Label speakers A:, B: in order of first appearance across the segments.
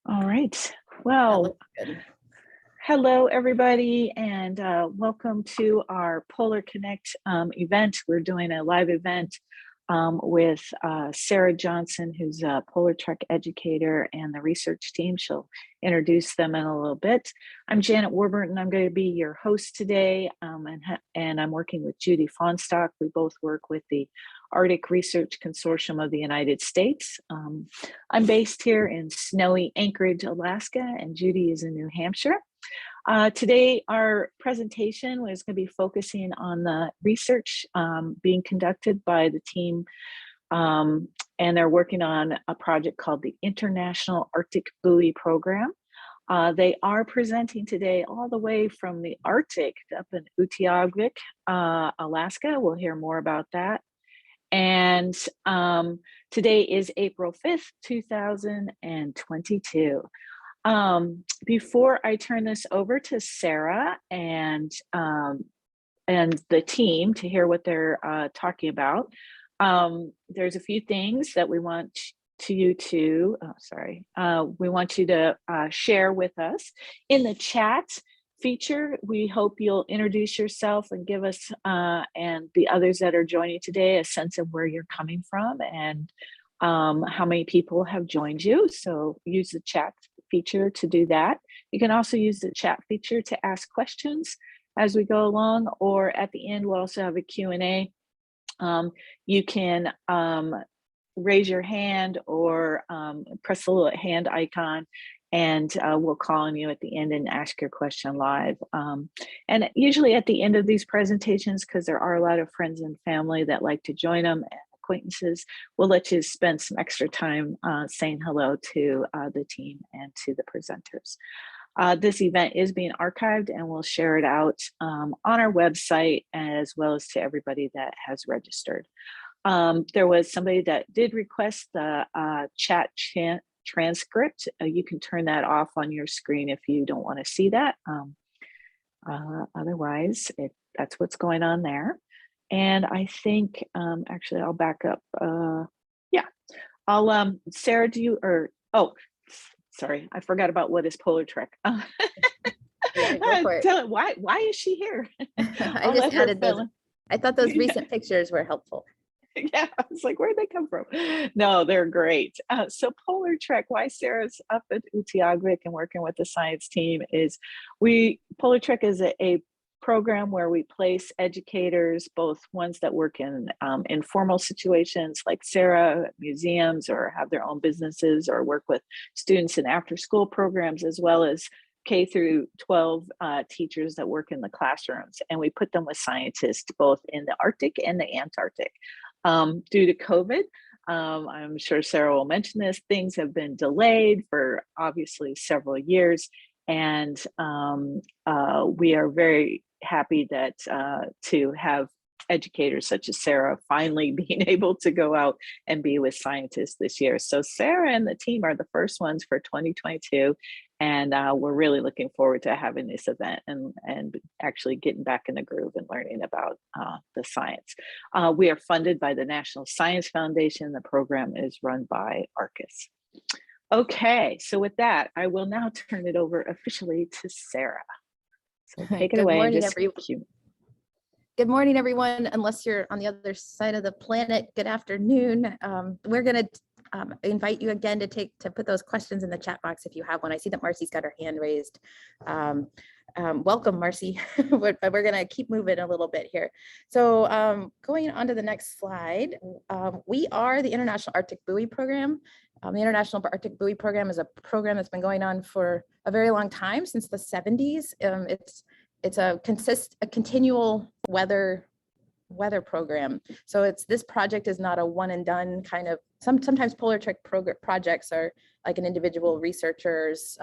A: All right.
B: That
A: Well,
B: looks good.
A: hello, everybody, and welcome to our PolarConnect event. We're doing a live event with Sarah Johnson, who's a Polar Trek educator, and the research team. She'll introduce them in a little bit. I'm Janet Warburton. I'm going to be your host today, and I'm working with Judy Fonstock. We both work with the Arctic Research Consortium of the United States. I'm based here in snowy Anchorage, Alaska, and Judy is in New Hampshire. Today, our presentation was going to be focusing on the research being conducted by the team, and they're working on a project called the International Arctic Buoy Program. They are presenting today all the way from the Arctic up in Utqiaġvik, Alaska. We'll hear more about that. And today is April 5th, 2022. Before I turn this over to Sarah and the team to hear what they're talking about, there's a few things that we want you to share with us. In the chat feature, we hope you'll introduce yourself and give us and the others that are joining today a sense of where you're coming from and how many people have joined you. So use the chat feature to do that. You can also use the chat feature to ask questions as we go along, or at the end we'll also have a Q&A. You can raise your hand or press the little hand icon, and we'll call on you at the end and ask your question live. And usually at the end of these presentations, because there are a lot of friends and family that like to join them and acquaintances, we'll let you spend some extra time saying hello to the team and to the presenters. This event is being archived, and we'll share it out on our website as well as to everybody that has registered. There was somebody that did request the chat transcript. You can turn that off on your screen if you don't want to see that. Otherwise, that's what's going on there. And I think, actually, I'll back up. Sarah, sorry, I forgot about what is Polar Trek.
B: Yeah, go for it.
A: Tell it, why is she here?
B: I just added those. I thought those recent pictures were helpful.
A: Yeah, I was like, where'd they come from? No, they're great. So Polar Trek, why Sarah's up at Utqiaġvik and working with the science team is Polar Trek is a program where we place educators, both ones that work in informal situations like Sarah, museums, or have their own businesses, or work with students in after school programs, as well as K through 12 teachers that work in the classrooms. And we put them with scientists both in the Arctic and the Antarctic. Due to COVID, I'm sure Sarah will mention this, things have been delayed for obviously several years. And we are very happy that to have educators such as Sarah finally being able to go out and be with scientists this year. So Sarah and the team are the first ones for 2022. And we're really looking forward to having this event and actually getting back in the groove and learning about the science. We are funded by the National Science Foundation. The program is run by Arcus. Okay, so with that, I will now turn it over officially to Sarah. So take it away.
B: Good morning, everyone. Unless you're on the other side of the planet, good afternoon. We're going to invite you again to put those questions in the chat box if you have one. I see that Marcy's got her hand raised. Welcome, Marcy. We're going to keep moving a little bit here. So going on to the next slide, we are the International Arctic Buoy Program. The International Arctic Buoy Program is a program that's been going on for a very long time, since the 70s. It's a continual weather program. So this project is not a one and done kind of. Sometimes Polar Trek projects are like an individual researcher's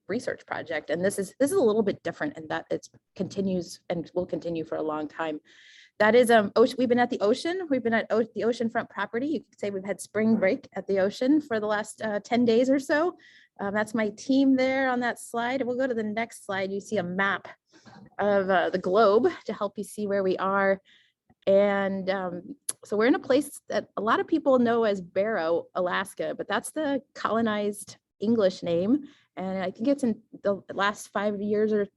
B: research project, and this is a little bit different in that it continues and will continue for a long time. That is we've been at the ocean. We've been at the oceanfront property. You could say we've had spring break at the ocean for the last 10 days or so. That's my team there on that slide. We'll go to the next slide. You see a map of the globe to help you see where we are. And so we're in a place that a lot of people know as Barrow, Alaska, but that's the colonized English name. And I think it's in the last 5 years or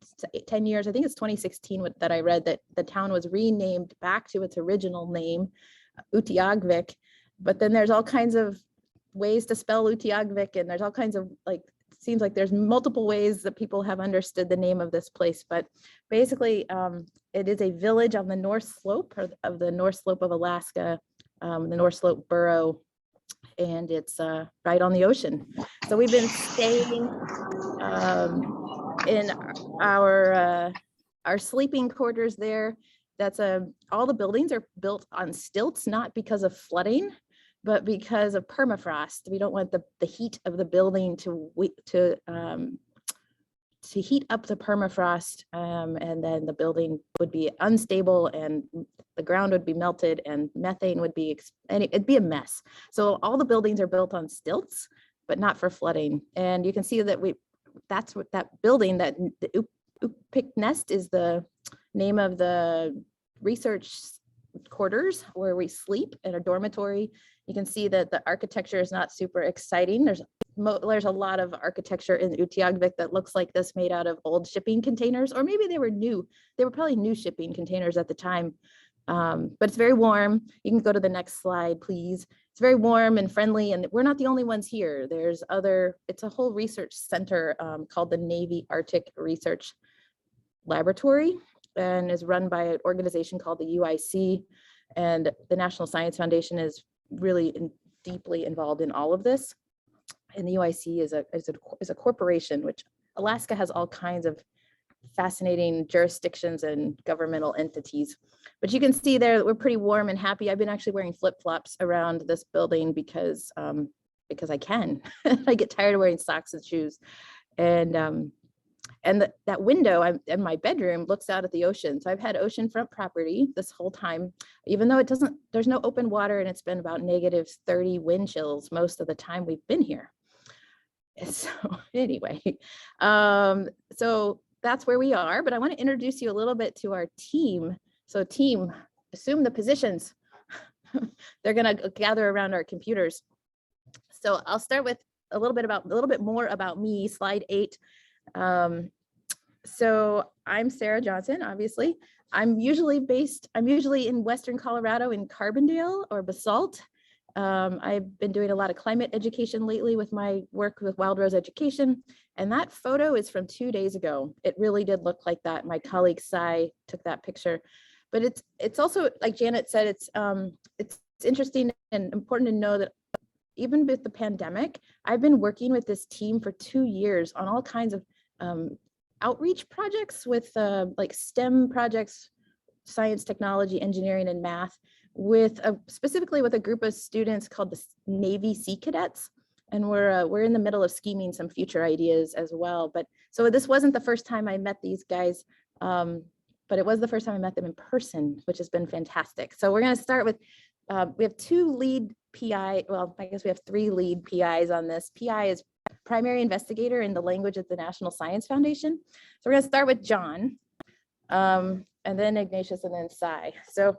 B: 10 years, I think it's 2016 that I read that the town was renamed back to its original name, Utqiaġvik. But then there's all kinds of ways to spell Utqiaġvik, and there's all kinds of it seems like there's multiple ways that people have understood the name of this place. But basically, it is a village on the north slope of the north slope of Alaska, the North Slope Barrow, and it's right on the ocean. So we've been staying in our sleeping quarters there. That's all the buildings are built on stilts, not because of flooding, but because of permafrost. We don't want the heat of the building to heat up the permafrost, and then the building would be unstable and the ground would be melted and methane would be, it'd be a mess. So all the buildings are built on stilts, but not for flooding. And you can see that that's what that building, that the Utqiaġvik nest is the name of the research quarters where we sleep in a dormitory. You can see that the architecture is not super exciting. There's a lot of architecture in Utqiaġvik that looks like this, made out of old shipping containers, or maybe they were new. They were probably new shipping containers at the time. But it's very warm. You can go to the next slide, please. It's very warm and friendly, and we're not the only ones here. It's a whole research center called the Navy Arctic Research Laboratory, and is run by an organization called the UIC, and the National Science Foundation is really deeply involved in all of this. And the UIC is a corporation, which Alaska has all kinds of fascinating jurisdictions and governmental entities. But you can see there that we're pretty warm and happy. I've been actually wearing flip-flops around this building because I can. I get tired of wearing socks and shoes. And that window in my bedroom looks out at the ocean. So I've had oceanfront property this whole time, even though there's no open water, and it's been about -30 wind chills most of the time we've been here. So anyway, so that's where we are, but I want to introduce you a little bit to our team. So team, assume the positions. They're going to gather around our computers. So I'll start with a little bit more about me, slide 8. So I'm Sarah Johnson, obviously. I'm usually in Western Colorado in Carbondale or Basalt. I've been doing a lot of climate education lately with my work with Wild Rose Education. And that photo is from 2 days ago. It really did look like that. My colleague Sai took that picture. But it's also, like Janet said, it's interesting and important to know that even with the pandemic, I've been working with this team for 2 years on all kinds of outreach projects with like STEM projects, science, technology, engineering, and math, specifically with a group of students called the Navy Sea Cadets. And we're in the middle of scheming some future ideas as well. But so this wasn't the first time I met these guys, but it was the first time I met them in person, which has been fantastic. So we're going to start with, we have 2 lead PI, well, I guess we have 3 lead PIs on this. PI is primary investigator in the language at the National Science Foundation. So we're going to start with John, and then Ignatius, and then Sai. So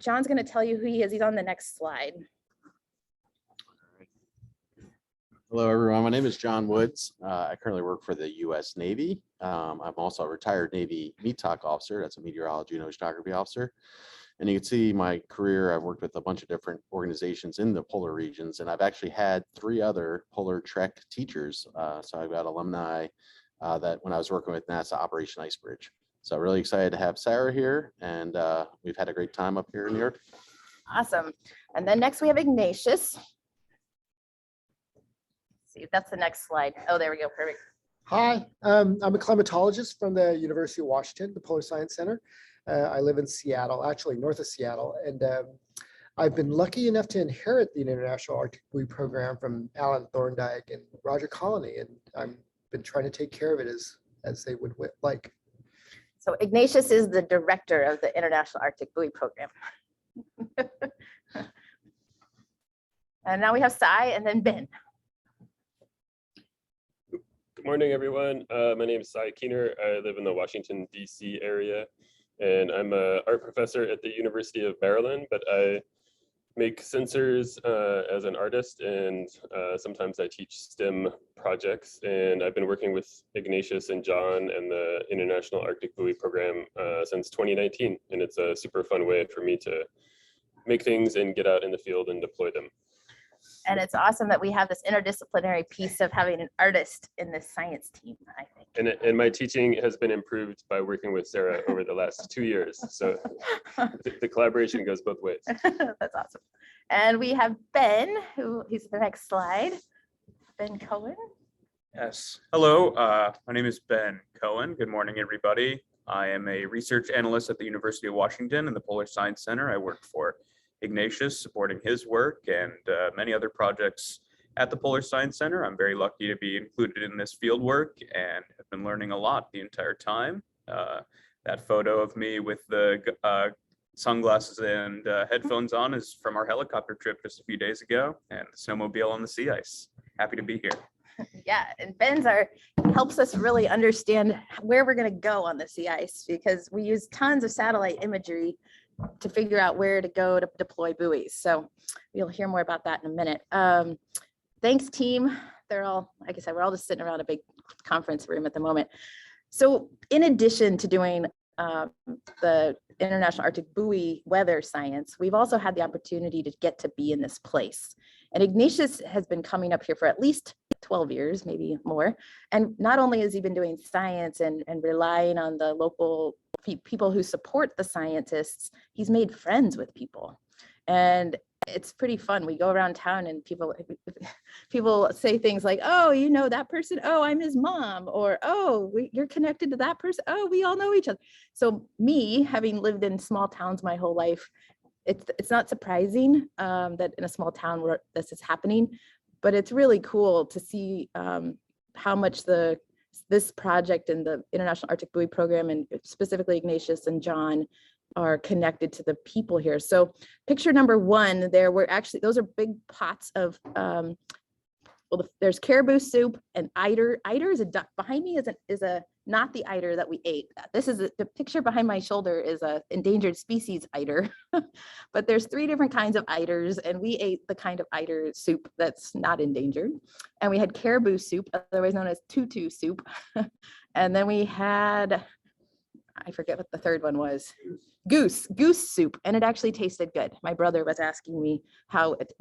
B: John's going to tell you who he is. He's on the next slide.
C: Hello, everyone. My name is John Woods. I currently work for the U.S. Navy. I'm also a retired Navy METOC officer. That's a meteorology and oceanography officer. And you can see my career. I've worked with a bunch of different organizations in the polar regions, and I've actually had 3 other polar trek teachers. So I've got alumni that when I was working with NASA Operation Icebridge. So really excited to have Sarah here, and we've had a great time up here in New York.
B: Awesome. And then next we have Ignatius. See if that's the next slide. Oh, there we go. Perfect.
D: Hi, I'm a climatologist from the University of Washington, the Polar Science Center. I live in Seattle, actually north of Seattle, and I've been lucky enough to inherit the International Arctic Buoy program from Alan Thorndike and Roger Colony, and I've been trying to take care of it as they would like.
B: So Ignatius is the director of the International Arctic Buoy program. And now we have Sai and then Ben.
E: Good morning, everyone. My name is Sai Keener. I live in the Washington, D.C. area, and I'm an art professor at the University of Maryland, but I make sensors as an artist, and sometimes I teach STEM projects. And I've been working with Ignatius and John and the International Arctic Buoy Program since 2019. And it's a super fun way for me to make things and get out in the field and deploy them.
B: And it's awesome that we have this interdisciplinary piece of having an artist in this science team, I think.
E: And my teaching has been improved by working with Sarah over the last 2 years. So the collaboration goes both ways.
B: That's awesome. And we have Ben, he's the next slide. Ben Cohen.
F: Yes. Hello, my name is Ben Cohen. Good morning, everybody. I am a research analyst at the University of Washington in the Polar Science Center. I work for Ignatius, supporting his work and many other projects at the Polar Science Center. I'm very lucky to be included in this field work and have been learning a lot the entire time. That photo of me with the sunglasses and headphones on is from our helicopter trip just a few days ago, and the snowmobile on the sea ice. Happy to be here.
B: Yeah, and Ben's helps us really understand where we're going to go on the sea ice, because we use tons of satellite imagery to figure out where to go to deploy buoys. So you'll hear more about that in a minute. Thanks, team. They're all, like I said, we're all just sitting around a big conference room at the moment. So in addition to doing the International Arctic Buoy weather science, we've also had the opportunity to get to be in this place. And Ignatius has been coming up here for at least 12 years, maybe more. And not only has he been doing science and relying on the local people who support the scientists, he's made friends with people. And it's pretty fun. We go around town and people say things like, oh, you know that person? Oh, I'm his mom. Or, oh, you're connected to that person? Oh, we all know each other. So me, having lived in small towns my whole life, it's not surprising that in a small town where this is happening, but it's really cool to see how much this project and the International Arctic Buoy Program, and specifically Ignatius and John, are connected to the people here. So picture number one, there were actually, those are big pots of, there's caribou soup and eider. Eider is a duck. Behind me is not the eider that we ate. This is the picture behind my shoulder is a endangered species eider, but there's 3 different kinds of eiders, and we ate the kind of eider soup that's not endangered. And we had caribou soup, otherwise known as tutu soup. And then we had, I forget what the third one was. Goose soup, and it actually tasted good. My brother was asking me how it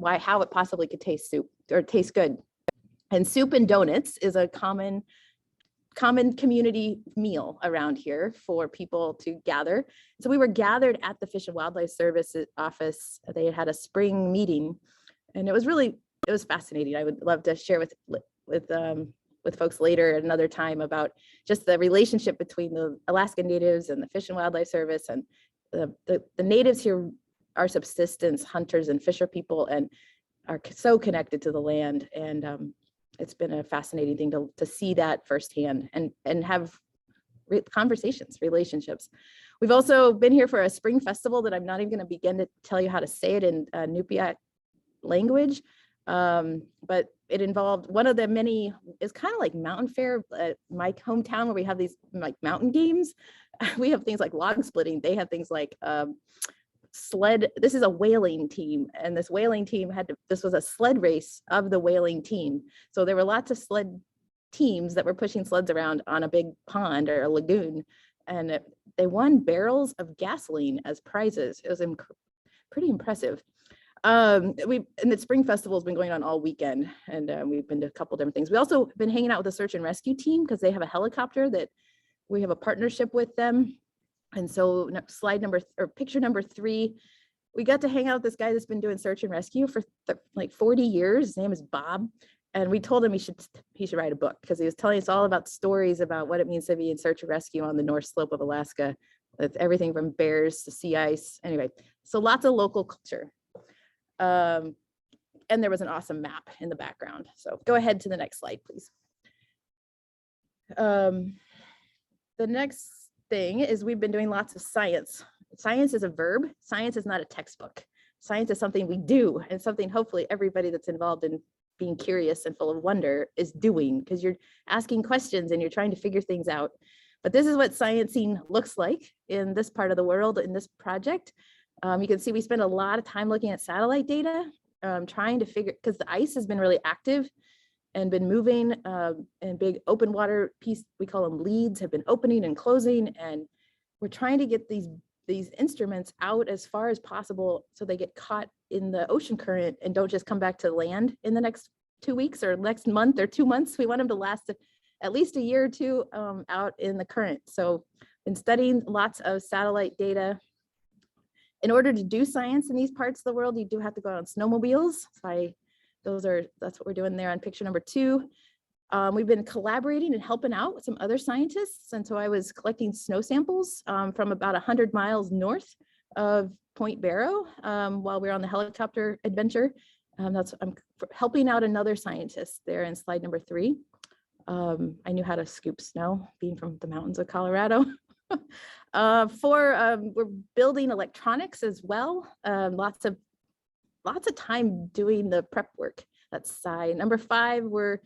B: possibly could taste soup or taste good. And soup and donuts is a common community meal around here for people to gather. So we were gathered at the Fish and Wildlife Service office. They had a spring meeting, and it was fascinating. I would love to share with folks later at another time about just the relationship between the Alaskan natives and the Fish and Wildlife Service. And the natives here are subsistence hunters and fisher people and are so connected to the land. And it's been a fascinating thing to see that firsthand and have conversations, relationships. We've also been here for a spring festival that I'm not even going to begin to tell you how to say it in Utqiaġvik language. But it involved one of the many, it's kind of like mountain fair at my hometown, where we have these like mountain games. We have things like log splitting. They have things like sled. This is a whaling team, and this whaling team this was a sled race of the whaling team. So there were lots of sled teams that were pushing sleds around on a big pond or a lagoon, and they won barrels of gasoline as prizes. It was pretty impressive. And the spring festival has been going on all weekend, and we've been to a couple different things. We also been hanging out with the search and rescue team because they have a helicopter that we have a partnership with them. And so picture number 3, we got to hang out with this guy that's been doing search and rescue for like 40 years. His name is Bob. And we told him he should write a book, because he was telling us all about stories about what it means to be in search and rescue on the North Slope of Alaska. It's everything from bears to sea ice. Anyway, so lots of local culture. And there was an awesome map in the background. So go ahead to the next slide, please. The next thing is we've been doing lots of science. Science is a verb. Science is not a textbook. Science is something we do, and something hopefully everybody that's involved in being curious and full of wonder is doing, because you're asking questions and you're trying to figure things out. But this is what sciencing looks like in this part of the world in this project. You can see we spend a lot of time looking at satellite data, trying to figure, because the ice has been really active and been moving, and big open water piece, we call them leads, have been opening and closing. And we're trying to get these instruments out as far as possible so they get caught in the ocean current and don't just come back to land in the next 2 weeks or next month or 2 months. We want them to last at least a year or two out in the current. So been studying lots of satellite data. In order to do science in these parts of the world, you do have to go on snowmobiles. That's what we're doing there on picture number 2. We've been collaborating and helping out with some other scientists. And so I was collecting snow samples from about 100 miles north of Point Barrow while we were on the helicopter adventure. I'm helping out another scientist there in slide number 3. I knew how to scoop snow, being from the mountains of Colorado. We're building electronics as well. Lots of time doing the prep work. That's side number 5. We're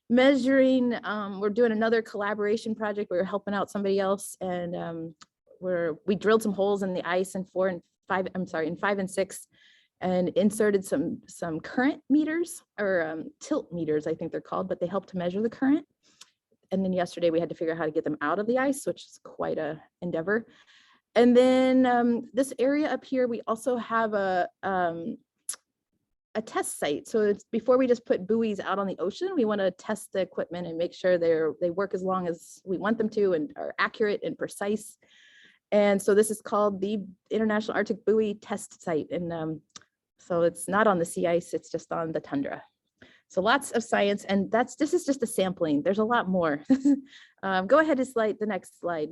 B: measuring, we're doing another collaboration project. We were helping out somebody else, and we drilled some holes in the ice in 5 and 6, and inserted some current meters, or tilt meters, I think they're called, but they help to measure the current. And then yesterday we had to figure out how to get them out of the ice, which is quite a endeavor. And then this area up here, we also have a test site. So it's before we just put buoys out on the ocean, we want to test the equipment and make sure they work as long as we want them to and are accurate and precise. And so this is called the International Arctic Buoy Test Site. And so it's not on the sea ice, it's just on the tundra. So lots of science, and this is just a sampling. There's a lot more. Go ahead to the next slide.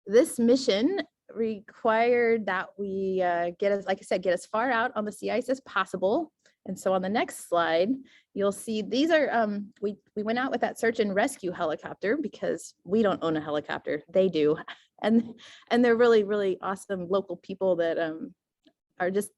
B: This mission required that we get as far out on the sea ice as possible. And so on the next slide, you'll see these are, we went out with that search and rescue helicopter because we don't own a helicopter, they do. And they're really, really awesome local people that are just,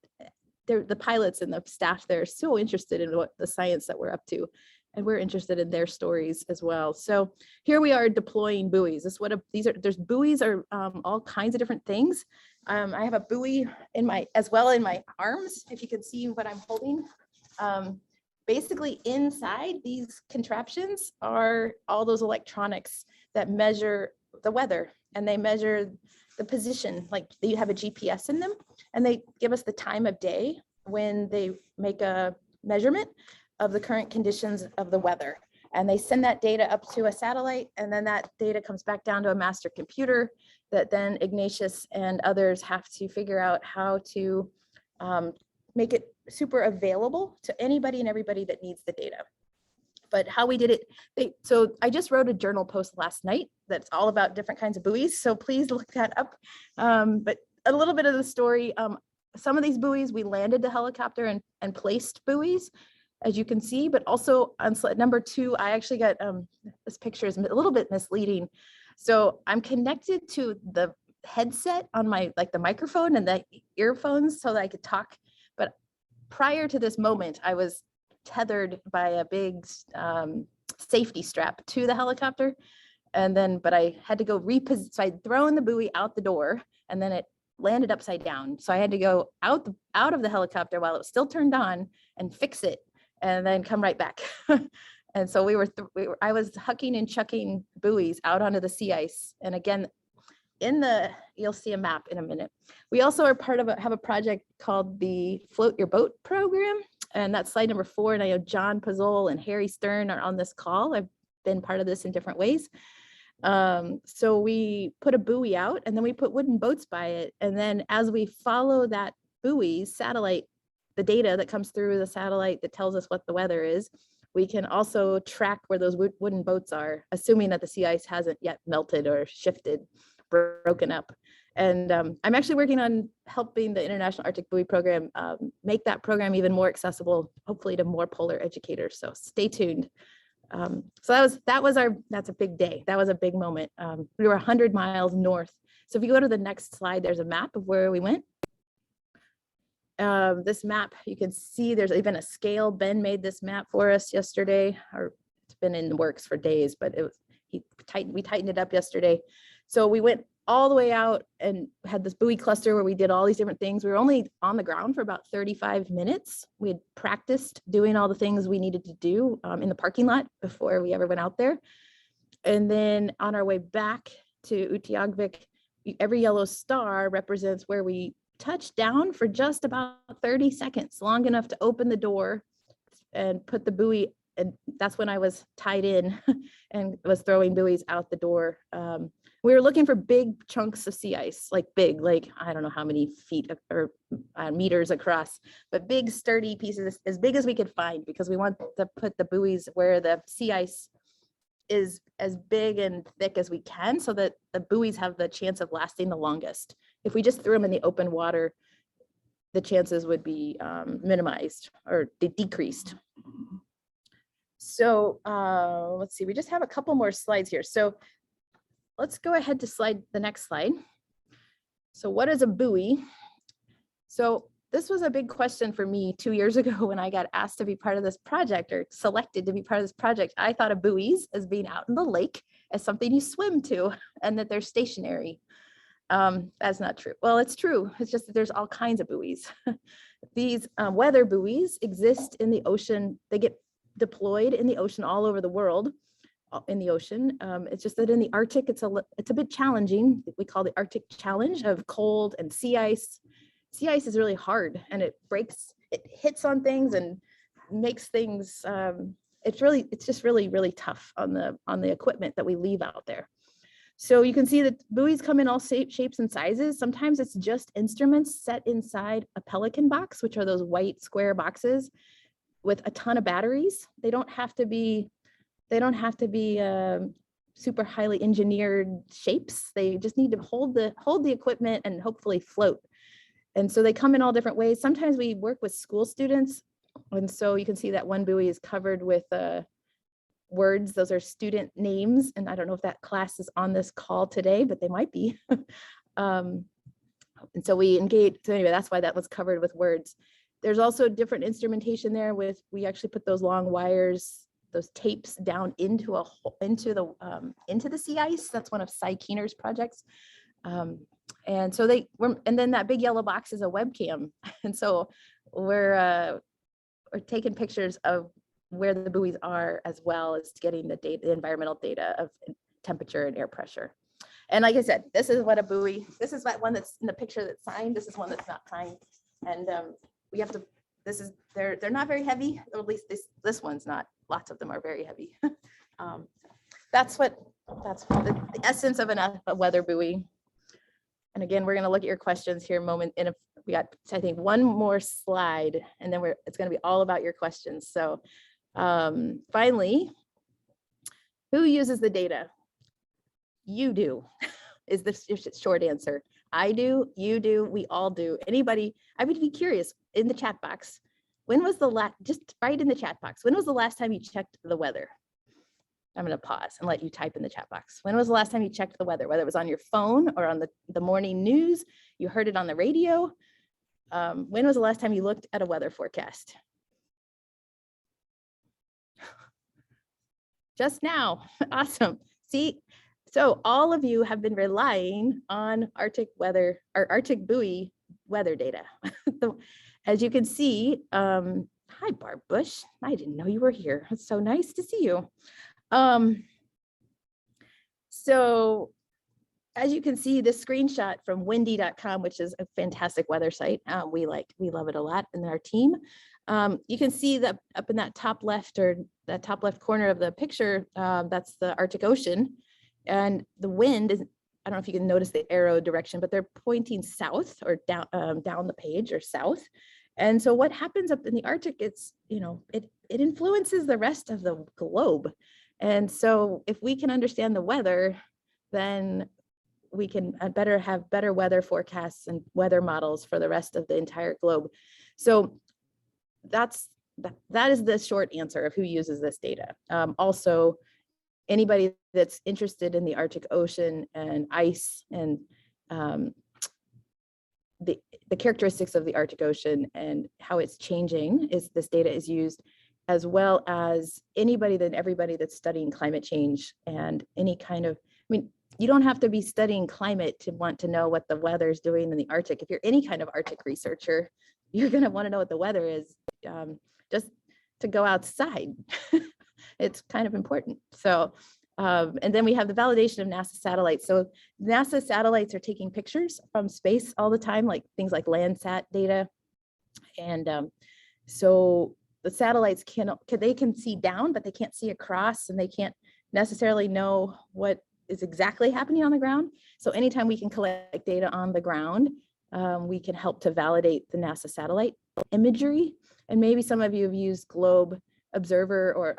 B: the pilots and the staff there are so interested in what the science that we're up to, and we're interested in their stories as well. So here we are deploying buoys. There's buoys are all kinds of different things. I have a buoy in my arms, if you can see what I'm holding. Basically inside these contraptions are all those electronics that measure the weather, and they measure the position, like you have a GPS in them, and they give us the time of day when they make a measurement of the current conditions of the weather. And they send that data up to a satellite, and then that data comes back down to a master computer that then Ignatius and others have to figure out how to make it super available to anybody and everybody that needs the data. But how we did it, so I just wrote a journal post last night that's all about different kinds of buoys, so please look that up. But a little bit of the story, some of these buoys, we landed the helicopter and placed buoys, as you can see, but also on slide number 2, I actually got, this picture is a little bit misleading. So I'm connected to the headset on the microphone and the earphones so that I could talk. But prior to this moment, I was tethered by a big safety strap to the helicopter. And then, but I had to go reposition, so I'd thrown the buoy out the door, and then it landed upside down. So I had to go out of the helicopter while it was still turned on and fix it, and then come right back. And so I was hucking and chucking buoys out onto the sea ice. And again, you'll see a map in a minute. We also are have a project called the Float Your Boat program. And that's slide number 4. And I know John Pizzol and Harry Stern are on this call. I've been part of this in different ways. So we put a buoy out, and then we put wooden boats by it. And then as we follow that buoy's satellite, the data that comes through the satellite that tells us what the weather is, we can also track where those wooden boats are, assuming that the sea ice hasn't yet melted or shifted, broken up. And I'm actually working on helping the International Arctic Buoy Program make that program even more accessible, hopefully to more polar educators. So stay tuned. So that's a big day. That was a big moment. We were 100 miles north. So if you go to the next slide, there's a map of where we went. This map, you can see there's even a scale. Ben made this map for us yesterday, or it's been in the works for days, but we tightened it up yesterday. So we went all the way out and had this buoy cluster where we did all these different things. We were only on the ground for about 35 minutes. We had practiced doing all the things we needed to do in the parking lot before we ever went out there. And then on our way back to Utqiaġvik, every yellow star represents where we touched down for just about 30 seconds, long enough to open the door and put the buoy. And that's when I was tied in and was throwing buoys out the door. We were looking for big chunks of sea ice, like big, like I don't know how many feet or meters across, but big sturdy pieces, as big as we could find, because we want to put the buoys where the sea ice is as big and thick as we can, so that the buoys have the chance of lasting the longest. If we just threw them in the open water, the chances would be minimized or decreased. So let's see, we just have a couple more slides here. So let's go ahead to the next slide. So what is a buoy? So this was a big question for me 2 years ago when I got asked to be part of this project, or selected to be part of this project. I thought of buoys as being out in the lake, as something you swim to, and that they're stationary. That's not true. Well, it's true. It's just that there's all kinds of buoys. These weather buoys exist in the ocean. They get deployed in the ocean all over the world. In the ocean. It's just that in the Arctic, it's a bit challenging. We call the Arctic challenge of cold and sea ice. Sea ice is really hard, and it hits on things and makes things, it's just really tough on the equipment that we leave out there. So you can see that buoys come in all shapes and sizes. Sometimes it's just instruments set inside a Pelican box, which are those white square boxes with a ton of batteries. They don't have to be super highly engineered shapes. They just need to hold the equipment and hopefully float. And so they come in all different ways. Sometimes we work with school students. And so you can see that one buoy is covered with words. Those are student names. And I don't know if that class is on this call today, but they might be. And so we engage. So anyway, that's why that was covered with words. There's also different instrumentation there we actually put those long wires, those tapes down into the sea ice. That's one of Cy Keener's projects. And so and then that big yellow box is a webcam. And so we're taking pictures of where the buoys are, as well as getting the environmental data of temperature and air pressure. And like I said, this is what a buoy, this is that one that's in the picture that's signed. This is one that's not signed. And we have to, they're not very heavy, or at least this one's not. Lots of them are very heavy. That's the essence of a weather buoy. And again, we're going to look at your questions here we got, I think, one more slide, and then it's going to be all about your questions. So finally, who uses the data? You do, is the short answer. I do, you do, we all do. Anybody, I would be curious in the chat box. When was the last, just write in the chat box, when was the last time you checked the weather? I'm going to pause and let you type in the chat box. When was the last time you checked the weather, whether it was on your phone or on the morning news, you heard it on the radio? When was the last time you looked at a weather forecast? Just now. Awesome. See, so all of you have been relying on Arctic weather, or Arctic buoy weather data. As you can see, hi Barb Bush, I didn't know you were here. It's so nice to see you. So as you can see, this screenshot from windy.com, which is a fantastic weather site. We love it a lot in our team. You can see that up in that top left, or that top left corner of the picture, that's the Arctic Ocean. And the wind is, I don't know if you can notice the arrow direction, but they're pointing south, or down the page, or south. And so what happens up in the Arctic, it's, it influences the rest of the globe. And so if we can understand the weather, then we can have better weather forecasts and weather models for the rest of the entire globe. So that is the short answer of who uses this data. Also, anybody that's interested in the Arctic Ocean and ice and the characteristics of the Arctic Ocean and how it's changing, this data is used, as well as everybody that's studying climate change and any kind of, you don't have to be studying climate to want to know what the weather is doing in the Arctic. If you're any kind of Arctic researcher, you're going to want to know what the weather is, just to go outside. It's kind of important. So, and then we have the validation of NASA satellites. So NASA satellites are taking pictures from space all the time, like things like Landsat data. And so the satellites they can see down, but they can't see across, and they can't necessarily know what is exactly happening on the ground. So anytime we can collect data on the ground, we can help to validate the NASA satellite imagery. And maybe some of you have used Globe Observer or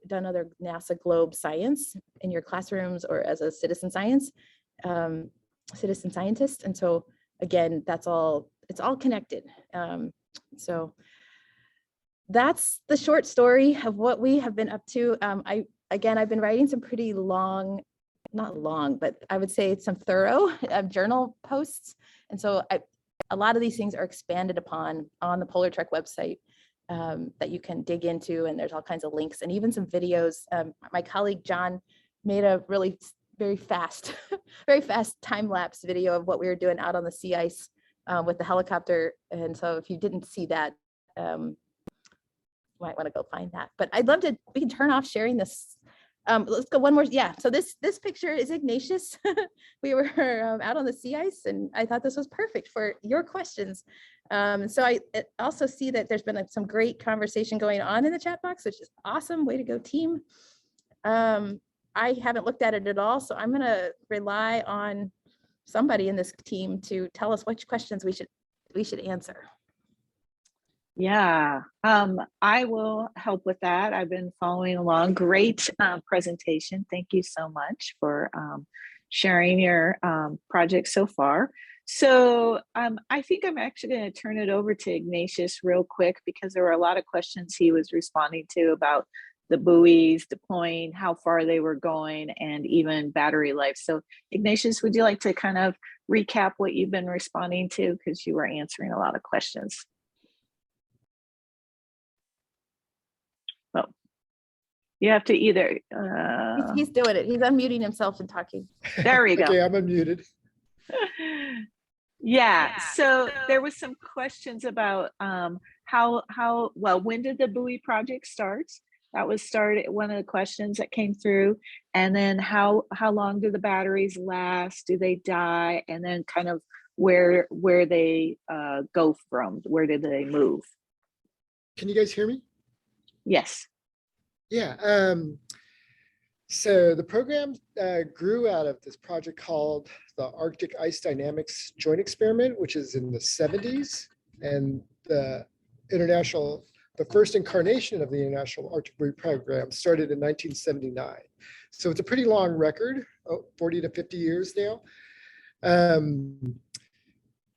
B: done other NASA Globe science in your classrooms or as a citizen scientist. And so again, it's all connected. So that's the short story of what we have been up to. I've been writing some pretty long, not long, but I would say some thorough journal posts. And so a lot of these things are expanded upon on the PolarTrek website that you can dig into, and there's all kinds of links and even some videos. My colleague John made a really very fast time-lapse video of what we were doing out on the sea ice with the helicopter. And so if you didn't see that, you might want to go find that. But I'd love to, we can turn off sharing this. Let's go one more. Yeah, so this picture is Ignatius. We were out on the sea ice, and I thought this was perfect for your questions. So I also see that there's been some great conversation going on in the chat box, which is awesome. Way to go, team. I haven't looked at it at all, so I'm gonna rely on somebody in this team to tell us which questions we should answer.
A: Yeah, I will help with that. I've been following along. Great presentation. Thank you so much for sharing your project so far. So I think I'm actually going to turn it over to Ignatius real quick, because there were a lot of questions he was responding to about the buoys deploying, how far they were going, and even battery life. So Ignatius, would you like to kind of recap what you've been responding to, because you were answering a lot of questions? Well, you have to either
B: He's doing it. He's unmuting himself and talking.
A: There we go.
D: Okay, I'm unmuted.
A: Yeah, so there was some questions about when did the buoy project start? That was one of the questions that came through. And then how long do the batteries last? Do they die? And then kind of where they go from, where did they move?
D: Can you guys hear me?
A: Yes.
D: Yeah. So the program grew out of this project called the Arctic Ice Dynamics Joint Experiment, which is in the 70s. And the first incarnation of the International Arctic Buoy Program started in 1979. So it's a pretty long record, 40 to 50 years now.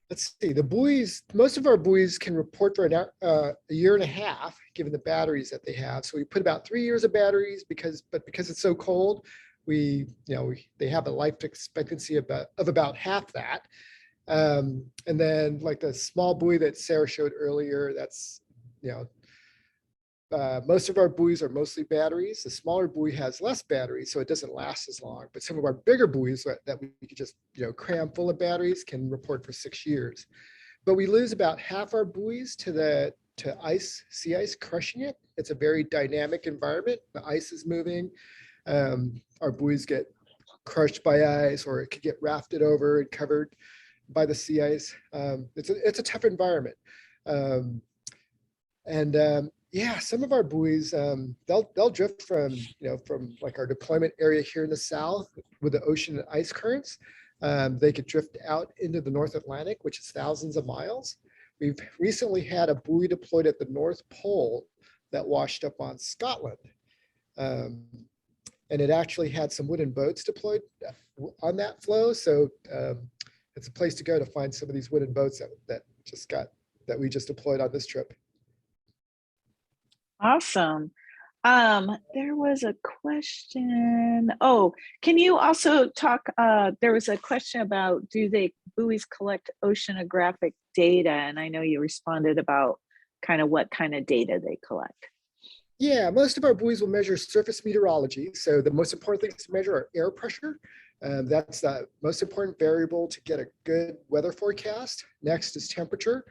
D: Let's see, the buoys, most of our buoys can report for a year and a half, given the batteries that they have. So we put about 3 years of batteries because it's so cold, they have a life expectancy of about half that. And then like the small buoy that Sarah showed earlier, that's, most of our buoys are mostly batteries. The smaller buoy has less batteries, so it doesn't last as long. But some of our bigger buoys that we could just cram full of batteries can report for 6 years. But we lose about half our buoys to sea ice crushing it. It's a very dynamic environment. The ice is moving. Our buoys get crushed by ice, or it could get rafted over and covered by the sea ice. It's a tough environment. Yeah, some of our buoys, they'll drift from like our deployment area here in the south with the ocean and ice currents. They could drift out into the North Atlantic, which is thousands of miles. We've recently had a buoy deployed at the North Pole that washed up on Scotland. And it actually had some wooden boats deployed on that flow. So it's a place to go to find some of these wooden boats that we just deployed on this trip.
A: Awesome. There was a question. Oh, can you also talk, there was a question about, do they buoys collect oceanographic data? And I know you responded about kind of what kind of data they collect.
D: Yeah, most of our buoys will measure surface meteorology. So the most important things to measure are air pressure That's the most important variable to get a good weather forecast. Next is temperature.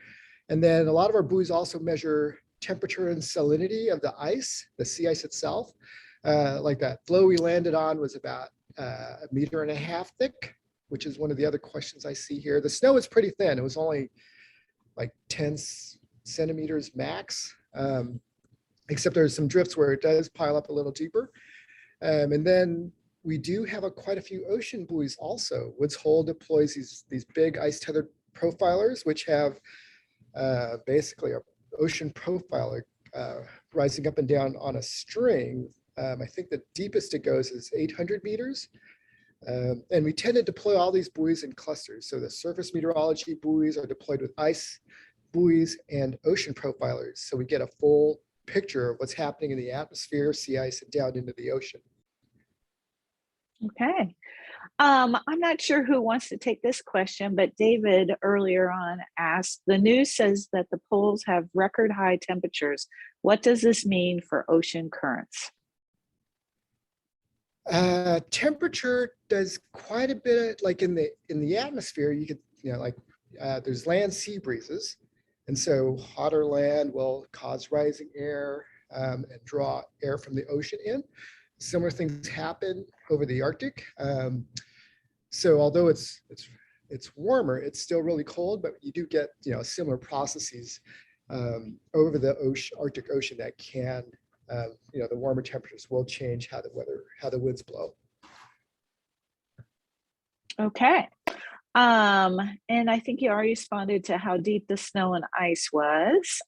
D: And then a lot of our buoys also measure temperature and salinity of the ice, the sea ice itself. Like that floe we landed on was about 1.5 meters thick, which is one of the other questions I see here. The snow was pretty thin. It was only like 10 centimeters max, except there's some drifts where it does pile up a little deeper. And then we do have quite a few ocean buoys also. Woods Hole deploys these big ice tethered profilers, which have basically an ocean profiler rising up and down on a string. I think the deepest it goes is 800 meters. And we tend to deploy all these buoys in clusters. So the surface meteorology buoys are deployed with ice buoys and ocean profilers. So we get a full picture of what's happening in the atmosphere, sea ice, and down into the ocean.
A: Okay. I'm not sure who wants to take this question, but David earlier on asked, the news says that the poles have record high temperatures. What does this mean for ocean currents?
D: Temperature does quite a bit, like in the atmosphere, you could, there's land sea breezes. And so hotter land will cause rising air and draw air from the ocean in. Similar things happen over the Arctic. So although it's warmer, it's still really cold, but you do get similar processes over the Arctic Ocean that can the warmer temperatures will change how the winds blow.
A: Okay. And I think you already responded to how deep the snow and ice was.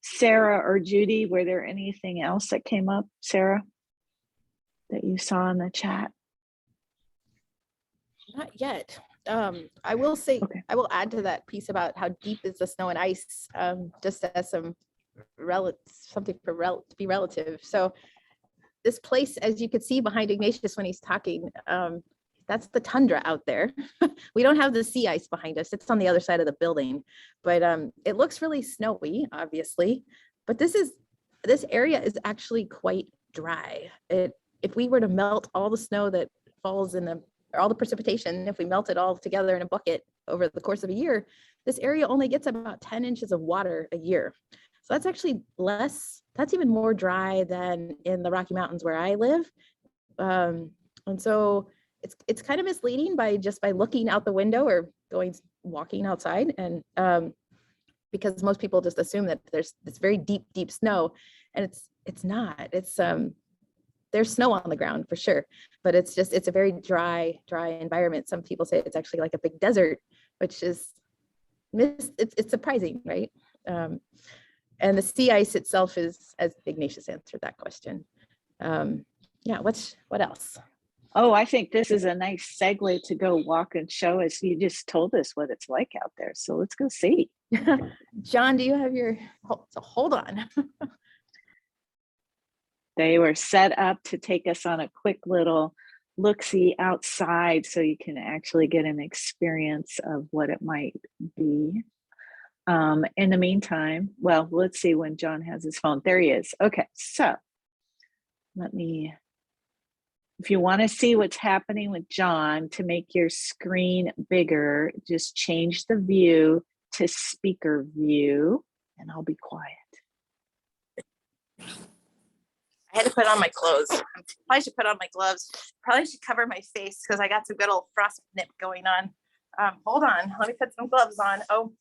A: Sarah or Judy, were there anything else that came up, Sarah, that you saw in the chat?
B: Not yet. I will say,
A: Okay.
B: I will add to that piece about how deep is the snow and ice, just as something to be relative. So this place, as you could see behind Ignatius when he's talking, that's the tundra out there. We don't have the sea ice behind us. It's on the other side of the building, but it looks really snowy, obviously. But this area is actually quite dry. If we were to melt all the snow that falls or all the precipitation, if we melt it all together in a bucket over the course of a year, this area only gets about 10 inches of water a year. So that's actually less, that's even more dry than in the Rocky Mountains where I live. And so it's kind of misleading by looking out the window or walking outside, and because most people just assume that there's this very deep snow, and it's not. It's there's snow on the ground for sure, but it's a very dry environment. Some people say it's actually like a big desert, which is it's surprising, right? And the sea ice itself is, as Ignatius answered that question. Yeah, what else?
A: Oh, I think this is a nice segue to go walk and show us. You just told us what it's like out there. So let's go see.
B: John, do you have hold on.
A: They were set up to take us on a quick little look-see outside so you can actually get an experience of what it might be. In the meantime, well, let's see when John has his phone. There he is. Okay, so if you want to see what's happening with John, to make your screen bigger, just change the view to speaker view, and I'll be quiet.
B: I had to put on my clothes. I should put on my gloves. Probably should cover my face because I got some good old frost nip going on. Hold on, let me put some gloves on. Oh,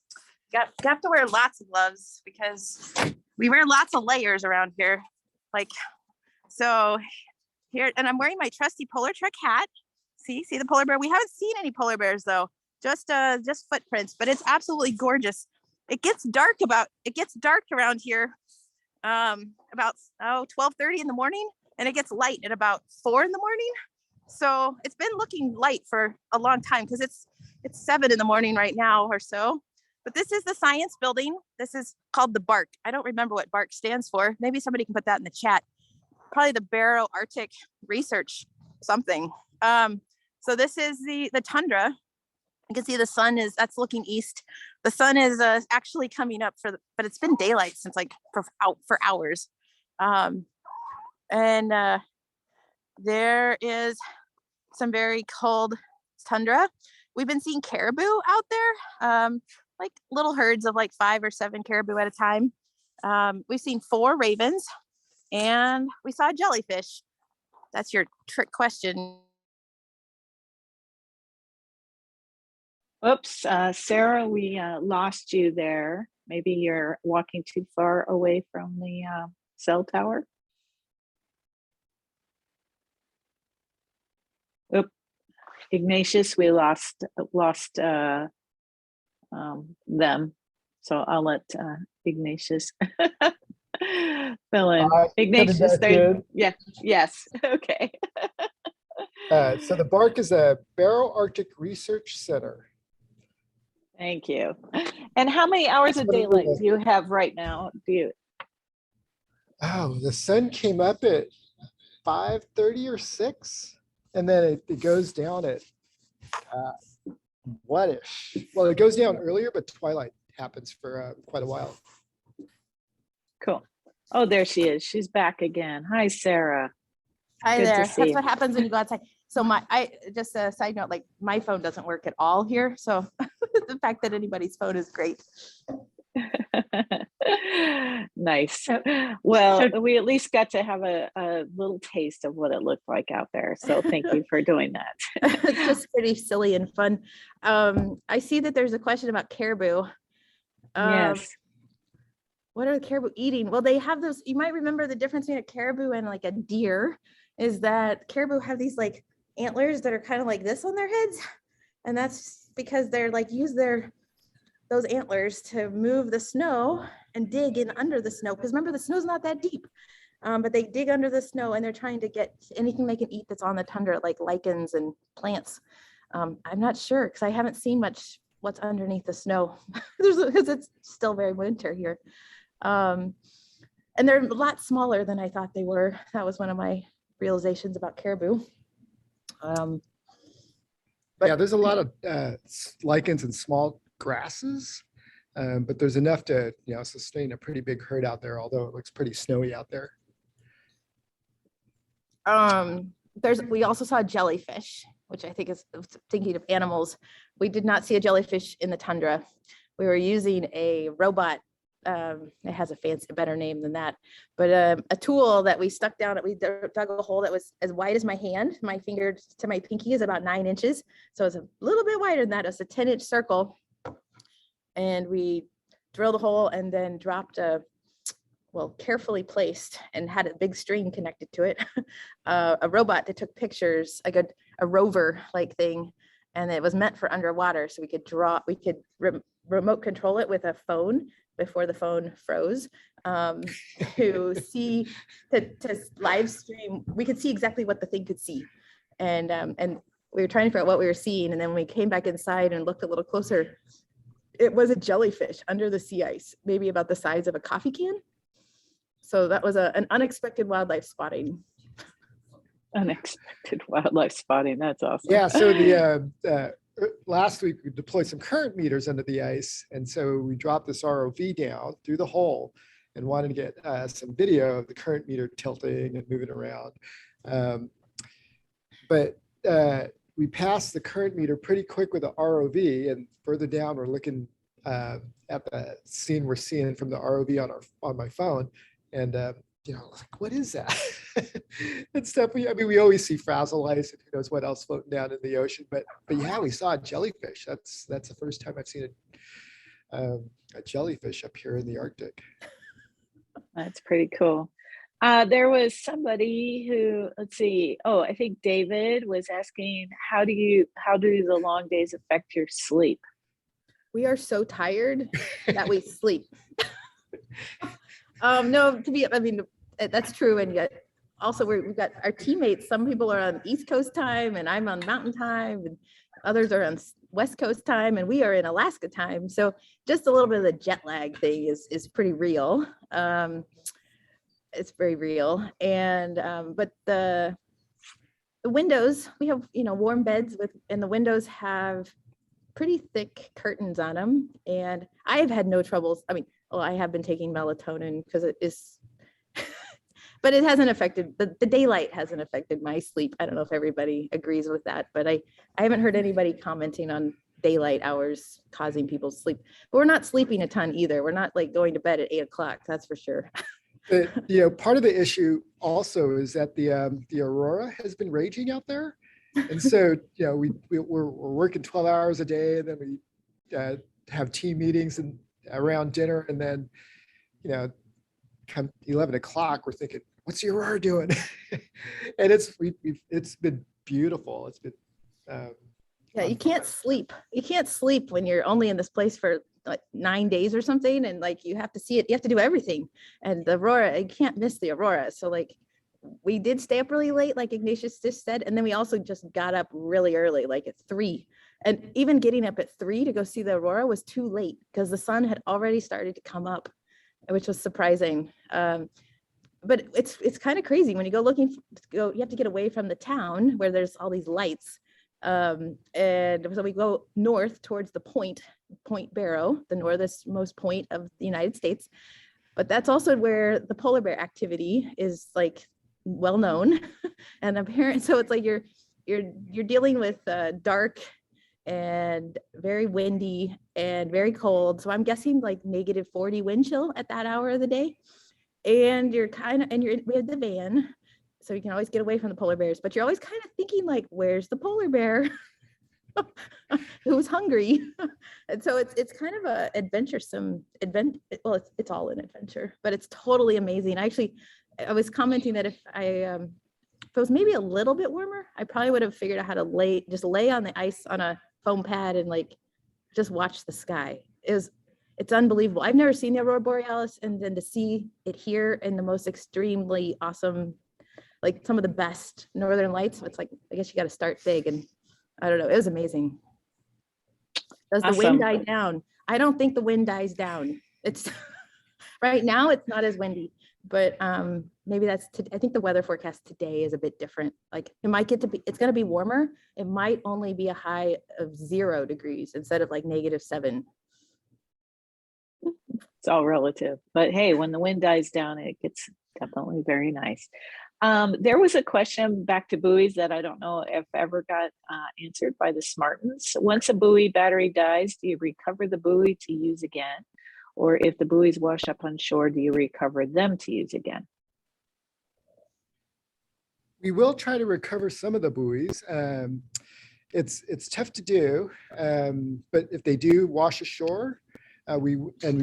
B: you have to wear lots of gloves because we wear lots of layers around here. So here, and I'm wearing my trusty PolarTrek hat. See the polar bear. We haven't seen any polar bears though, just footprints, but it's absolutely gorgeous. It gets dark around here about 12:30 in the morning, and it gets light at about 4 in the morning. So it's been looking light for a long time because it's 7 in the morning right now or so. But this is the science building. This is called the BARC. I don't remember what BARC stands for. Maybe somebody can put that in the chat. Probably the Barrow Arctic Research something. So this is the tundra. You can see the sun that's looking east. The sun is actually coming up but it's been daylight since for hours. And there is some very cold tundra, we've been seeing caribou out there, like little herds of like 5 or 7 caribou at a time. We've seen 4 ravens, and we saw a jellyfish. That's your trick question.
A: Oops, Sarah, we lost you there. Maybe you're walking too far away from the cell tower. Oop, Ignatius, we lost them. So I'll let Ignatius fill in. Ignatius, there. Yeah, yes, okay.
D: So the BARC is a Barrow Arctic Research Center.
A: Thank you. And how many hours of daylight do you have right now?
D: Oh, the sun came up at 5:30 or 6, and then it goes down at what-ish? Well, it goes down earlier, but twilight happens for quite a while.
A: Cool. Oh, there she is. She's back again. Hi, Sarah.
B: Hi
A: Good to
B: there.
A: see
B: That's
A: you.
B: what happens when you go outside. So just a side note, like my phone doesn't work at all here. So the fact that anybody's phone is great.
A: Nice. Well, we at least got to have a little taste of what it looked like out there. So thank you for doing that.
B: It's just pretty silly and fun. I see that there's a question about caribou.
A: Yes.
B: What are the caribou eating? Well, they have those, you might remember the difference between a caribou and like a deer is that caribou have these like antlers that are kind of like this on their heads. And that's because they're like those antlers to move the snow and dig in under the snow. Because remember, the snow's not that deep, but they dig under the snow and they're trying to get anything they can eat that's on the tundra, like lichens and plants. I'm not sure because I haven't seen much what's underneath the snow because it's still very winter here. And they're a lot smaller than I thought they were. That was one of my realizations about caribou.
D: But yeah, there's a lot of lichens and small grasses, but there's enough to sustain a pretty big herd out there, although it looks pretty snowy out there.
B: We also saw a jellyfish, which I think is thinking of animals. We did not see a jellyfish in the tundra. We were using a robot. It has a better name than that, but a tool that we stuck down, we dug a hole that was as wide as my hand. My finger to my pinky is about 9 inches. So it's a little bit wider than that. It's a 10-inch circle. And we drilled a hole and then dropped carefully placed and had a big string connected to it, a robot that took pictures, like a rover like thing. And it was meant for underwater. So we could remote control it with a phone before the phone froze, to live stream. We could see exactly what the thing could see. And we were trying to figure out what we were seeing. And then when we came back inside and looked a little closer, it was a jellyfish under the sea ice, maybe about the size of a coffee can. So that was an unexpected wildlife spotting.
A: Unexpected wildlife spotting. That's awesome.
D: Yeah, so the last week we deployed some current meters under the ice, and so we dropped this ROV down through the hole and wanted to get some video of the current meter tilting and moving around. But we passed the current meter pretty quick with the ROV, and further down we're looking at the scene we're seeing from the ROV on my phone, and like, what is that? And stuff. We always see frazzle ice and who knows what else floating down in the ocean, but yeah, we saw a jellyfish. That's the first time I've seen a jellyfish up here in the Arctic.
A: That's pretty cool. There was somebody who, let's see. Oh, I think David was asking, how do the long days affect your sleep?
B: We are so tired that we sleep. No, that's true. And yet also we've got our teammates. Some people are on East Coast time and I'm on Mountain time and others are on West Coast time and we are in Alaska time. So just a little bit of the jet lag thing is pretty real. It's very real. And, but the windows, we have, warm beds and the windows have pretty thick curtains on them. And I have had no troubles. I have been taking melatonin because it is, but it hasn't affected, the daylight hasn't affected my sleep. I don't know if everybody agrees with that, but I haven't heard anybody commenting on daylight hours causing people to sleep. But we're not sleeping a ton either. We're not like going to bed at 8 o'clock, that's for sure.
D: But, part of the issue also is that the Aurora has been raging out there. And so, we're working 12 hours a day, and then we have team meetings and around dinner. And then, come 11 o'clock, we're thinking, what's the Aurora doing? And it's been beautiful. It's been,
B: Yeah, you can't sleep. You can't sleep when you're only in this place for like 9 days or something. And like, you have to see it. You have to do everything. And the Aurora, you can't miss the Aurora. So like, we did stay up really late, like Ignatius just said. And then we also just got up really early, like at 3. And even getting up at 3 to go see the Aurora was too late because the sun had already started to come up, which was surprising. But it's kind of crazy when you go you have to get away from the town where there's all these lights. And so we go north towards the Point Barrow, the northernmost point of the United States. But that's also where the polar bear activity is like well known. And apparent, so it's like you're dealing with dark and very windy and very cold. So I'm guessing like -40 wind chill at that hour of the day. And we have the van, so you can always get away from the polar bears, but you're always kind of thinking like, where's the polar bear who's hungry? And so it's kind of a adventuresome event. Well, it's all an adventure, but it's totally amazing. Actually, I was commenting that if it was maybe a little bit warmer, I probably would have figured out how to lay on the ice on a foam pad and like just watch the sky. It's unbelievable. I've never seen the Aurora Borealis, and then to see it here in the most extremely awesome, like some of the best northern lights. It's like, I guess you got to start big, and I don't know. It was amazing. Does the wind die down? I don't think the wind dies down. It's right now it's not as windy, but maybe I think the weather forecast today is a bit different. Like it might it's going to be warmer. It might only be a high of 0 degrees instead of like -7.
A: It's all relative, but hey, when the wind dies down, it gets definitely very nice. There was a question back to buoys that I don't know if ever got answered by the Smartans. Once a buoy battery dies, do you recover the buoy to use again? Or if the buoys wash up on shore, do you recover them to use again?
D: we will try to recover some of the buoys. It's tough to do, but if they do wash ashore, we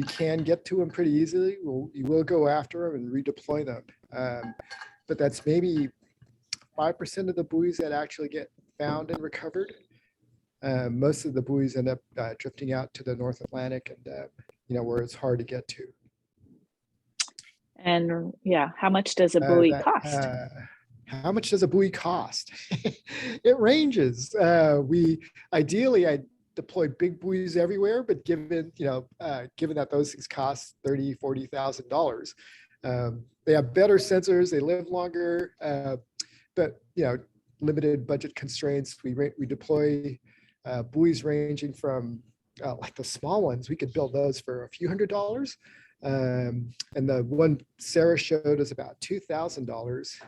D: can get to them pretty easily, we will go after them and redeploy them. But that's maybe 5% of the buoys that actually get found and recovered. Most of the buoys end up drifting out to the North Atlantic and where it's hard to get to.
A: And yeah, how much does a buoy cost?
D: How much does a buoy cost? It ranges. Ideally, I deploy big buoys everywhere, but given that those things cost $30,000, $40,000, they have better sensors, they live longer, but limited budget constraints. We deploy buoys ranging from like the small ones, we could build those for a few $100s. And the one Sarah showed us about $2,000.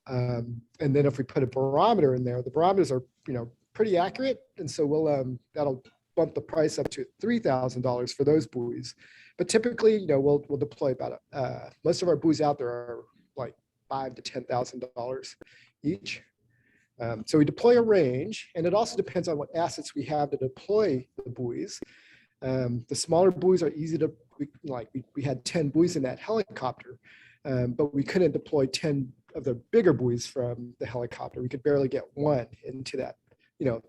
D: And then if we put a barometer in there, the barometers are pretty accurate, and so that'll bump the price up to $3,000 for those buoys. But typically, we'll deploy about most of our buoys out there are like $5,000 to $10,000 each. So we deploy a range, and it also depends on what assets we have to deploy the buoys. The smaller buoys are easy to, we had 10 buoys in that helicopter, but we couldn't deploy 10 of the bigger buoys from the helicopter. We could barely get one into that.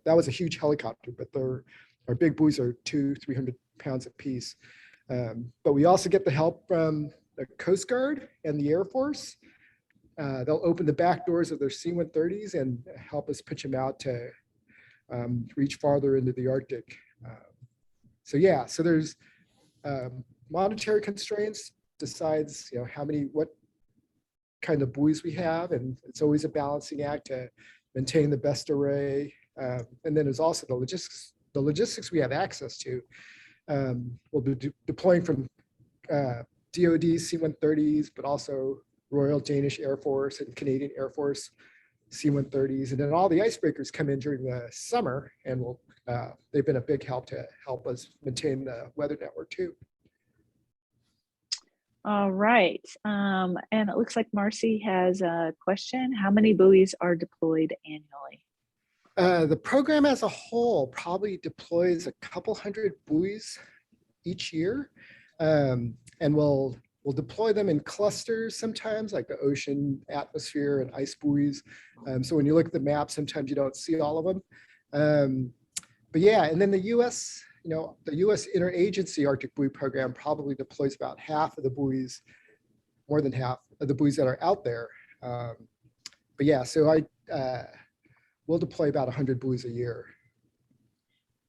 D: That was a huge helicopter, but our big buoys are 200-300 pounds a piece. But we also get the help from the Coast Guard and the Air Force. They'll open the back doors of their C-130s and help us pitch them out to reach farther into the Arctic. So there's monetary constraints decides what kind of buoys we have, and it's always a balancing act to maintain the best array. And then there's also the logistics we have access to. We'll be deploying from DoD C-130s, but also Royal Danish Air Force and Canadian Air Force C-130s. And then all the icebreakers come in during the summer, and they've been a big help to help us maintain the weather network too.
A: All right. And it looks like Marcy has a question. How many buoys are deployed annually?
D: The program as a whole probably deploys a couple hundred buoys each year. And we'll deploy them in clusters sometimes, like the ocean, atmosphere, and ice buoys. So when you look at the map, sometimes you don't see all of them. But yeah, and then the U.S. Interagency Arctic Buoy Program probably deploys about half of the buoys, more than half of the buoys that are out there. But yeah, so we'll deploy about 100 buoys a year.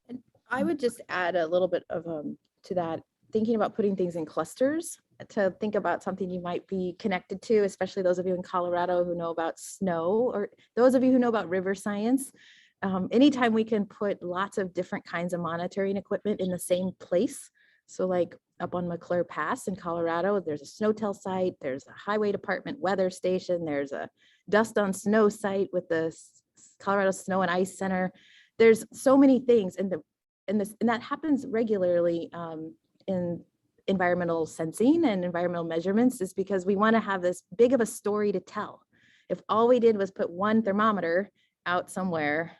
B: And I would just add a little bit of to that, thinking about putting things in clusters, to think about something you might be connected to, especially those of you in Colorado who know about snow, or those of you who know about river science. Anytime we can put lots of different kinds of monitoring equipment in the same place. So like up on McClure Pass in Colorado, there's a SNOTEL site, there's a highway department weather station, there's a dust on snow site with the Colorado Snow and Ice Center. There's so many things, and that happens regularly in environmental sensing and environmental measurements, is because we want to have this big of a story to tell. If all we did was put one thermometer out somewhere,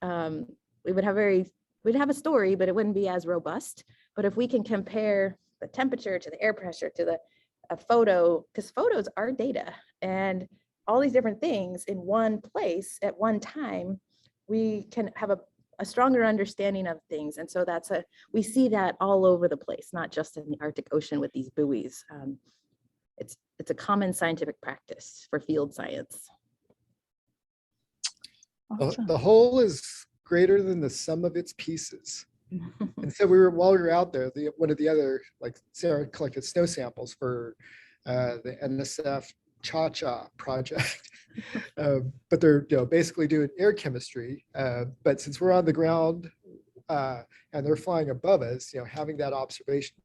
B: we'd have a story, but it wouldn't be as robust. But if we can compare the temperature to the air pressure to a photo, because photos are data, and all these different things in one place at one time, we can have a stronger understanding of things. And so we see that all over the place, not just in the Arctic Ocean with these buoys. It's a common scientific practice for field science.
A: Awesome.
D: The whole is greater than the sum of its pieces. And so while we were out there, one of the other, like Sarah collected snow samples for the NSF Cha-Cha project, but they're basically doing air chemistry. But since we're on the ground and they're flying above us, having that observation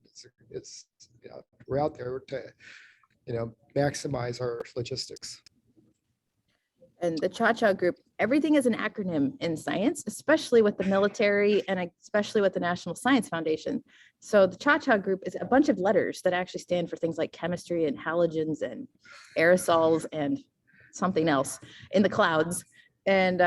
D: is we're out there to maximize our logistics.
B: And the Cha-Cha group, everything is an acronym in science, especially with the military and especially with the National Science Foundation. So the Cha-Cha group is a bunch of letters that actually stand for things like chemistry and halogens and aerosols and something else in the clouds. And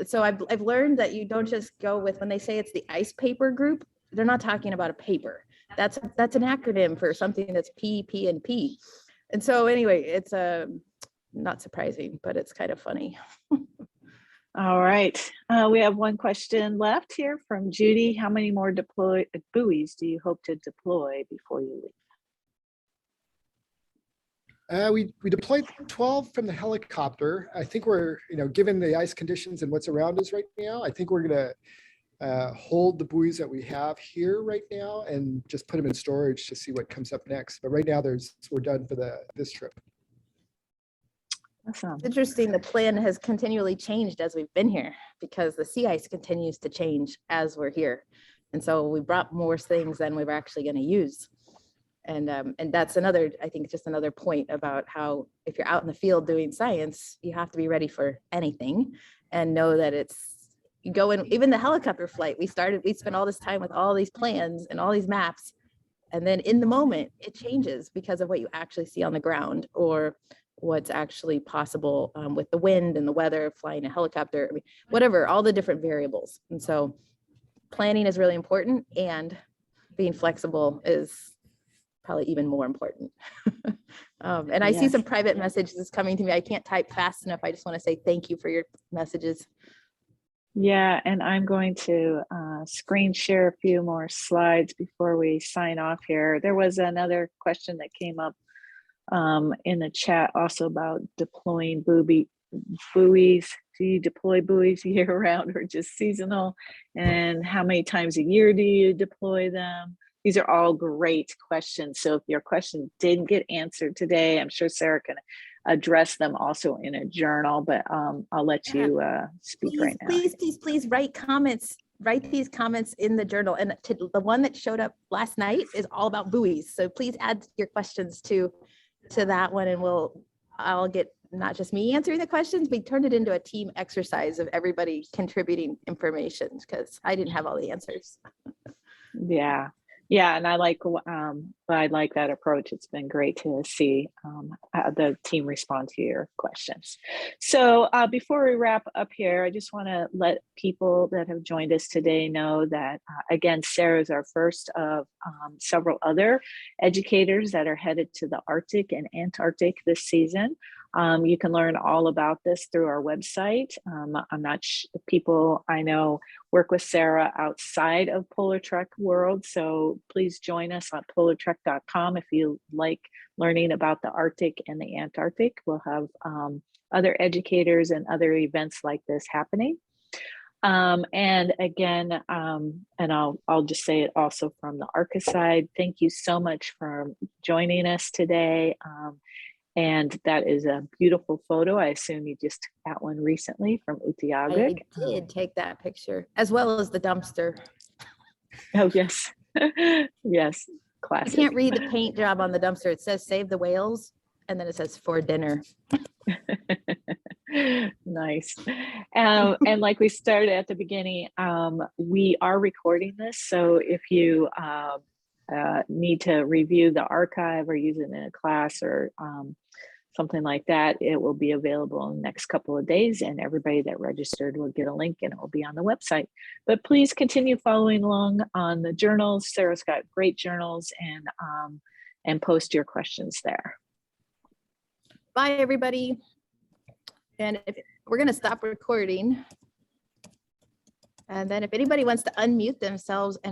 B: so I've learned that you don't just go with, when they say it's the ice paper group, they're not talking about a paper. That's an acronym for something that's P, P, and P. And so anyway, it's not surprising, but it's kind of funny.
A: All right. We have one question left here from Judy. How many more buoys do you hope to deploy before you leave?
D: We deployed 12 from the helicopter. I think we're, given the ice conditions and what's around us right now, I think we're going to hold the buoys that we have here right now and just put them in storage to see what comes up next. But right now we're done for this trip.
A: Awesome.
B: It's interesting, the plan has continually changed as we've been here, because the sea ice continues to change as we're here. And so we brought more things than we were actually going to use. And that's another, I think, just another point about how, if you're out in the field doing science, you have to be ready for anything and know that you go in. Even the helicopter flight, we spent all this time with all these plans and all these maps. And then in the moment, it changes because of what you actually see on the ground, or what's actually possible with the wind and the weather, flying a helicopter, whatever, all the different variables. And so planning is really important, and being flexible is probably even more important. And I see some private messages coming to me. I can't type fast enough. I just want to say thank you for your messages.
A: Yeah, and I'm going to screen share a few more slides before we sign off here. There was another question that came up in the chat also about deploying buoys. Do you deploy buoys year round or just seasonal? And how many times a year do you deploy them? These are all great questions. So if your question didn't get answered today, I'm sure Sarah can address them also in a journal, but I'll let you speak right now.
B: Please write comments write these comments in the journal. And the one that showed up last night is all about buoys. So please add your questions to that one, and I'll get not just me answering the questions, we turned it into a team exercise of everybody contributing information because I didn't have all the answers.
A: Yeah. Yeah, and I like that approach. It's been great to see how the team respond to your questions. So before we wrap up here, I just want to let people that have joined us today know that, again, Sarah is our first of several other educators that are headed to the Arctic and Antarctic this season. You can learn all about this through our website. I'm not people I know work with Sarah outside of PolarTrek world, so please join us on polartrek.com if you like learning about the Arctic and the Antarctic. We'll have other educators and other events like this happening. And again, and I'll just say it also from the ARCA side, thank you so much for joining us today. And that is a beautiful photo. I assume you just got one recently from Utqiaġvik.
B: I did take that picture, as well as the dumpster.
A: Oh, yes. Yes,
B: I
A: classic.
B: can't read the paint job on the dumpster. It says save the whales, and then it says for dinner.
A: Nice. And like we started at the beginning, we are recording this. So if you need to review the archive or use it in a class or something like that, it will be available in the next couple of days, and everybody that registered will get a link and it will be on the website. But please continue following along on the journals. Sarah's got great journals, and post your questions there.
B: Bye, everybody. And we're going to stop recording. And then if anybody wants to unmute themselves and